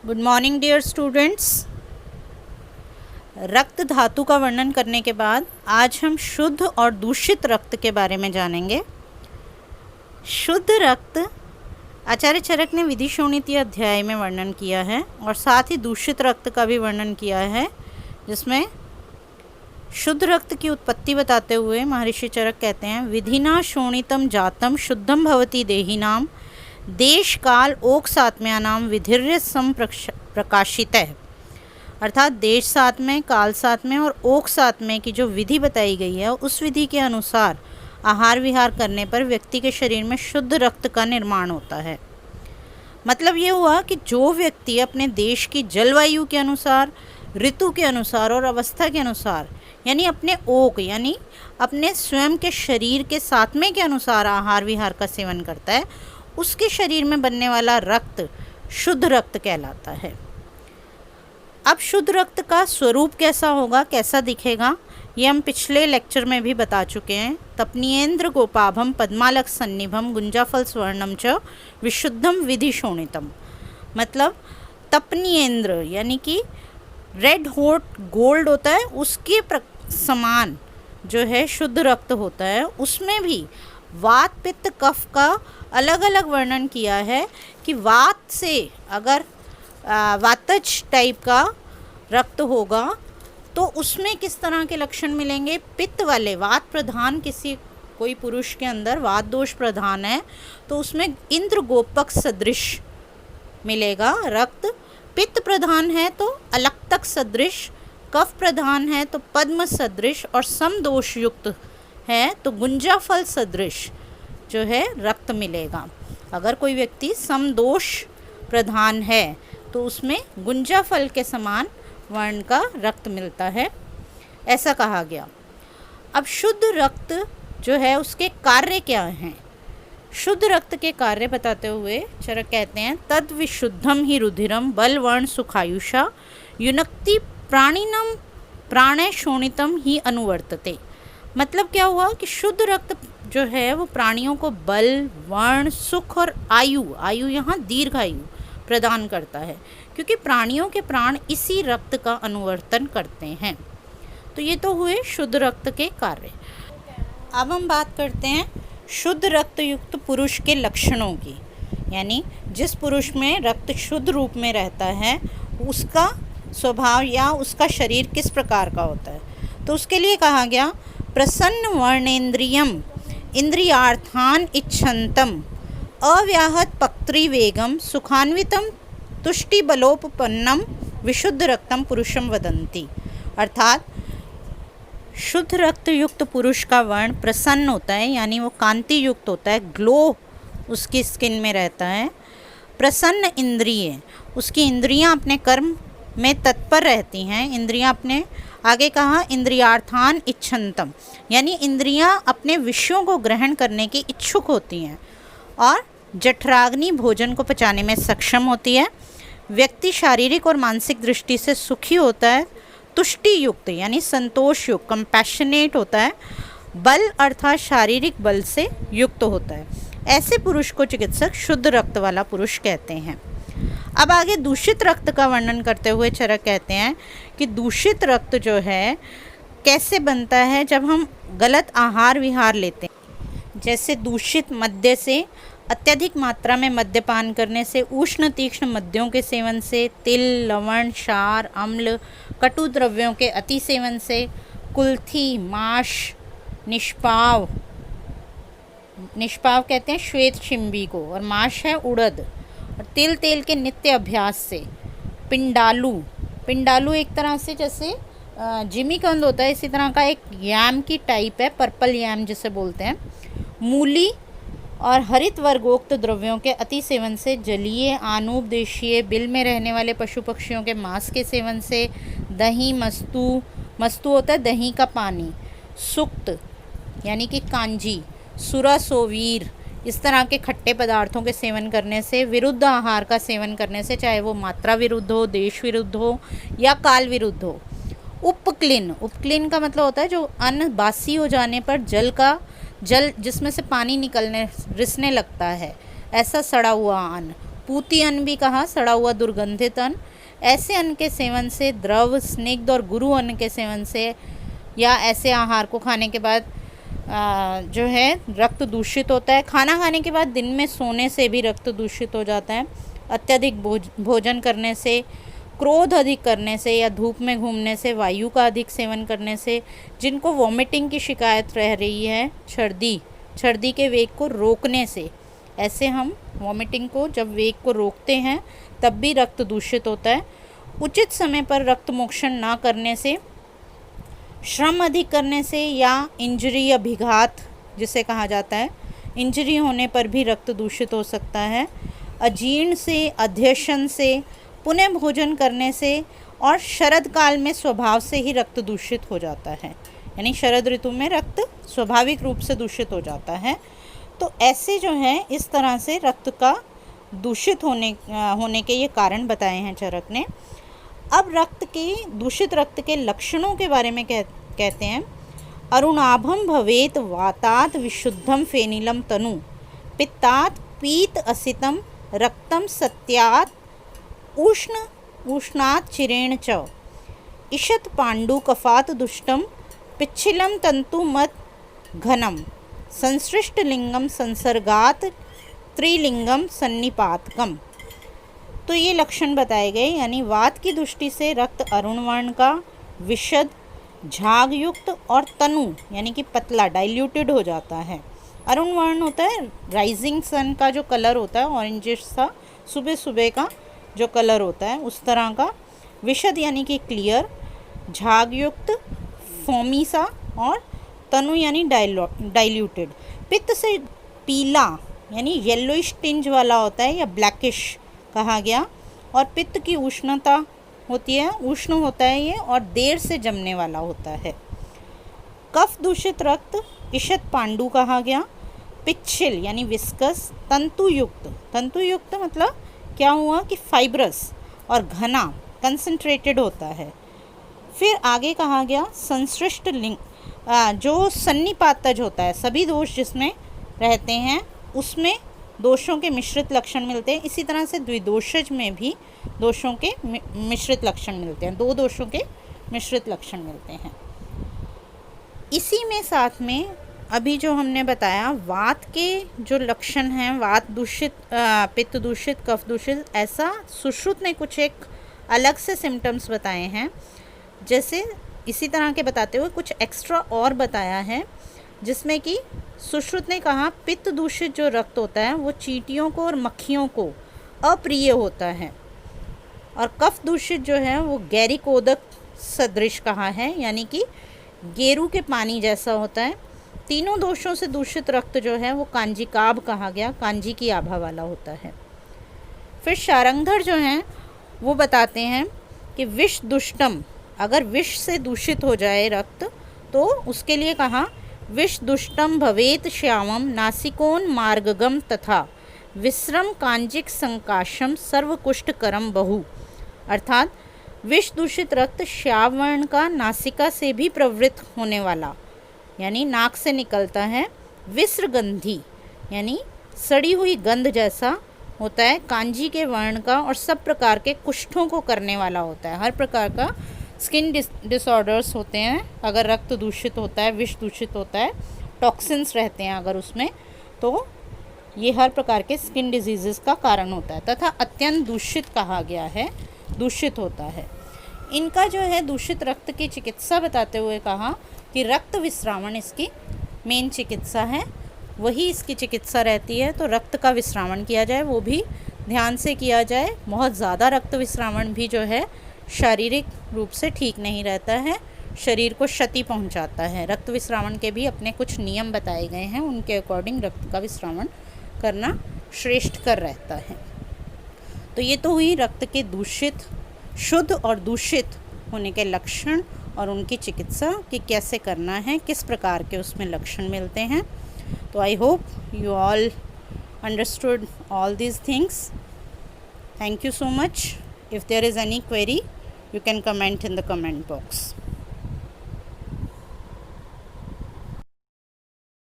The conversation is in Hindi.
Good morning dear students. रक्त धातु का वर्णन करने के बाद आज हम शुद्ध और दूषित रक्त के बारे में जानेंगे। शुद्ध रक्त आचार्य चरक ने विधि शोणितीय अध्याय में वर्णन किया है और साथ ही दूषित रक्त का भी वर्णन किया है, जिसमें शुद्ध रक्त की उत्पत्ति बताते हुए महर्षि चरक कहते हैं, विधिना शोणितम जातम शुद्धम भवति देहिनाम देश काल ओक सात्म्यानाम विधिर्य प्रकाशित है। अर्थात देश सात में, काल सात में और ओक सात में की जो विधि बताई गई है, उस विधि के अनुसार आहार विहार करने पर व्यक्ति के शरीर में शुद्ध रक्त का निर्माण होता है। मतलब ये हुआ कि जो व्यक्ति अपने देश की जलवायु के अनुसार, ऋतु के अनुसार और अवस्था के अनुसार, यानी अपने ओक यानी अपने स्वयं के शरीर के सात्मे के अनुसार आहार विहार का सेवन करता है, उसके शरीर में बनने वाला रक्त शुद्ध रक्त कहलाता है। अब शुद्ध रक्त का स्वरूप कैसा होगा, कैसा दिखेगा, ये हम पिछले लेक्चर में भी बता चुके हैं। तपनीयेन्द्र गोपाभम पद्मालक सन्निभम गुंजाफल स्वर्णम च विशुद्धम विधि शोणितम। मतलब तपनीयेन्द्र यानी कि रेड हॉट गोल्ड होता है, उसके समान जो है शुद्ध रक्त होता है। उसमें भी वात पित्त कफ का अलग अलग वर्णन किया है कि वात से अगर वातज टाइप का रक्त होगा तो उसमें किस तरह के लक्षण मिलेंगे। पित्त वाले वात प्रधान कोई पुरुष के अंदर वात दोष प्रधान है तो उसमें इंद्र गोपक सदृश मिलेगा रक्त। पित्त प्रधान है तो अलक्तक सदृश, कफ प्रधान है तो पद्म सदृश और समदोष युक्त है तो गुंजा फल सदृश जो है रक्त मिलेगा। अगर कोई व्यक्ति समदोष प्रधान है तो उसमें गुंजा फल के समान वर्ण का रक्त मिलता है, ऐसा कहा गया। अब शुद्ध रक्त जो है उसके कार्य क्या हैं। शुद्ध रक्त के कार्य बताते हुए चरक कहते हैं, तद विशुद्धम ही रुधिरम बल वर्ण सुखायुषा युनक्ति प्राणिनम प्राणे शोणितम ही अनुवर्तते। मतलब क्या हुआ कि शुद्ध रक्त जो है वो प्राणियों को बल, वर्ण, सुख और आयु यहाँ दीर्घायु प्रदान करता है, क्योंकि प्राणियों के प्राण इसी रक्त का अनुवर्तन करते हैं। तो ये तो हुए शुद्ध रक्त के कार्य। अब हम बात करते हैं शुद्ध रक्त युक्त पुरुष के लक्षणों की, यानी जिस पुरुष में रक्त शुद्ध रूप में रहता है उसका स्वभाव या उसका शरीर किस प्रकार का होता है। तो उसके लिए कहा गया, प्रसन्न वर्णेन्द्रियम इंद्रियार्थान इच्छन्तम अव्याहत पक्त्रिवेगम सुखान्वितम तुष्टि बलोपपन्नम विशुद्ध रक्तम पुरुषम वदन्ति। अर्थात शुद्ध रक्त युक्त पुरुष का वर्ण प्रसन्न होता है, यानी वो कांति युक्त होता है, ग्लो उसकी स्किन में रहता है। प्रसन्न इंद्रिय, उसकी इंद्रियां अपने कर्म में तत्पर रहती हैं। इंद्रियां अपने आगे कहा इंद्रियार्थान इच्छन्तम, यानी इंद्रियां अपने विषयों को ग्रहण करने की इच्छुक होती हैं और जठराग्नि भोजन को पचाने में सक्षम होती है। व्यक्ति शारीरिक और मानसिक दृष्टि से सुखी होता है। तुष्टि युक्त यानी संतोष युक्त, कंपैशनेट होता है। बल अर्थात शारीरिक बल से युक्त होता है। ऐसे पुरुष को चिकित्सक शुद्ध रक्त वाला पुरुष कहते हैं। अब आगे दूषित रक्त का वर्णन करते हुए चरक कहते हैं कि दूषित रक्त जो है कैसे बनता है, जब हम गलत आहार विहार लेते हैं। जैसे दूषित मद्य से, अत्यधिक मात्रा में मद्यपान करने से, उष्ण तीक्ष्ण मद्यों के सेवन से, तिल, लवण, क्षार, अम्ल, कटु द्रव्यों के अति सेवन से, कुल्थी, माश, निष्पाव कहते हैं श्वेत शिम्बी को, और माश है उड़द, और तिल तेल के नित्य अभ्यास से, पिंडालू एक तरह से जैसे जिमीकंद होता है, इसी तरह का एक याम की टाइप है, पर्पल याम जिसे बोलते हैं, मूली और हरित वर्गोक्त द्रव्यों के अति सेवन से, जलीय, आनुपदेशीय, बिल में रहने वाले पशु पक्षियों के मांस के सेवन से, दही, मस्तू होता है दही का पानी, सुक्त यानी कि कांजी, सुरा सोवीर, इस तरह के खट्टे पदार्थों के सेवन करने से, विरुद्ध आहार का सेवन करने से, चाहे वो मात्रा विरुद्ध हो, देश विरुद्ध हो या काल विरुद्ध हो। उपक्लिन का मतलब होता है जो अन्न बासी हो जाने पर जल जिसमें से पानी निकलने रिसने लगता है, ऐसा सड़ा हुआ अन्न। पूती अन्न भी कहा, सड़ा हुआ दुर्गंधित अन्न। ऐसे अन्न के सेवन से, द्रव, स्निग्ध और गुरु अन्न के सेवन से या ऐसे आहार को खाने के बाद जो है रक्त दूषित होता है। खाना खाने के बाद दिन में सोने से भी रक्त दूषित हो जाता है। अत्यधिक भोजन करने से, क्रोध अधिक करने से या धूप में घूमने से, वायु का अधिक सेवन करने से, जिनको वॉमिटिंग की शिकायत रह रही है, छर्दी के वेग को रोकने से, ऐसे हम वॉमिटिंग को जब वेग को रोकते हैं तब भी रक्त दूषित होता है। उचित समय पर रक्त मोक्षण ना करने से, श्रम अधिक करने से या इंजरी, अभिघात जिसे कहा जाता है, इंजरी होने पर भी रक्त दूषित हो सकता है। अजीर्ण से, अध्यशन से, पुनः भोजन करने से और शरद काल में स्वभाव से ही रक्त दूषित हो जाता है, यानी शरद ऋतु में रक्त स्वाभाविक रूप से दूषित हो जाता है। तो ऐसे जो है इस तरह से रक्त का दूषित होने के ये कारण बताए हैं चरक ने। अब दूषित रक्त के लक्षणों के बारे में कहते हैं। अरुणाभम भवेत वातात् विशुद्धम फेनिलम तनु, पित्तात् पीत असितम, रक्तम सत्यात् उष्णात् चिरेण च, ईषत् पांडु कफात् दुष्टम, पिच्छिलम तंतु मत घनम, संसृष्ट लिंगम संसर्गात त्रिलिंगम सन्निपातकम। तो ये लक्षण बताए गए, यानी वात की दृष्टि से रक्त अरुण वर्ण का, विशद, झाग युक्त और तनु यानी कि पतला, डाइल्यूटेड हो जाता है। अरुण वर्ण होता है राइजिंग सन का जो कलर होता है, ऑरेंजिश सा, सुबह सुबह का जो कलर होता है उस तरह का। विशद यानी कि क्लियर, झाग युक्त, फोमी सा, और तनु यानी डाइल्यूटेड। पित्त से पीला यानी येलोइश टिंज वाला होता है या ब्लैकिश कहा गया। और पित्त की उष्णता होती है, उष्ण होता है ये, और देर से जमने वाला होता है। कफ दूषित रक्त ईषत पांडु कहा गया। पिच्छिल यानी विस्कस, तंतुयुक्त मतलब क्या हुआ कि फाइब्रस और घना, कंसंट्रेटेड होता है। फिर आगे कहा गया संसृष्ट लिंग, जो सन्निपातज होता है, सभी दोष जिसमें रहते हैं उसमें दोषों के मिश्रित लक्षण मिलते हैं। इसी तरह से द्विदोषज में भी दोषों के मिश्रित लक्षण मिलते हैं, दो दोषों के मिश्रित लक्षण मिलते हैं। इसी में साथ में अभी जो हमने बताया वात के जो लक्षण हैं, वात दूषित, पित्त दूषित, कफ दूषित, ऐसा सुश्रुत ने कुछ एक अलग से सिम्टम्स बताए हैं। जैसे इसी तरह के बताते हुए कुछ एक्स्ट्रा और बताया है, जिसमें कि सुश्रुत ने कहा पित्त दूषित जो रक्त होता है वो चींटियों को और मक्खियों को अप्रिय होता है, और कफ दूषित जो है वो गैरिकोदक सदृश कहा है, यानी कि गेरू के पानी जैसा होता है। तीनों दोषों से दूषित रक्त जो है वो कांजिकाभ कहा गया, कांजी की आभा वाला होता है। फिर शारंगधर जो हैं वो बताते हैं कि विष दुष्टम, अगर विष से दूषित हो जाए रक्त तो उसके लिए कहा विष दुष्टम भवेत श्यामम नासिकोन मार्गगम तथा विश्रम कांजिक संकाशम सर्वकुष्ठकरम बहु। अर्थात विष दूषित रक्त श्याम वर्ण का, नासिका से भी प्रवृत्त होने वाला यानी नाक से निकलता है, विस्रगंधी यानी सड़ी हुई गंध जैसा होता है, कांजी के वर्ण का, और सब प्रकार के कुष्ठों को करने वाला होता है। हर प्रकार का स्किन डिसऑर्डर्स होते हैं अगर रक्त दूषित होता है, विष दूषित होता है, टॉक्सिन्स रहते हैं अगर उसमें, तो ये हर प्रकार के स्किन डिजीज़ का कारण होता है। तथा अत्यंत दूषित कहा गया है, दूषित होता है। इनका जो है दूषित रक्त की चिकित्सा बताते हुए कहा कि रक्त विश्रावण इसकी मेन चिकित्सा है, वही इसकी चिकित्सा रहती है। तो रक्त का विश्रावण किया जाए, वो भी ध्यान से किया जाए। बहुत ज़्यादा रक्त विश्रावण भी जो है शारीरिक रूप से ठीक नहीं रहता है, शरीर को क्षति पहुंचाता है। रक्त विश्रावण के भी अपने कुछ नियम बताए गए हैं, उनके अकॉर्डिंग रक्त का विश्रावण करना श्रेष्ठकर रहता है। तो ये तो हुई रक्त के दूषित, शुद्ध और दूषित होने के लक्षण और उनकी चिकित्सा कि कैसे करना है, किस प्रकार के उसमें लक्षण मिलते हैं। तो I hope you all understood all these things. Thank you so much. If there is any query, you can comment in the comment box.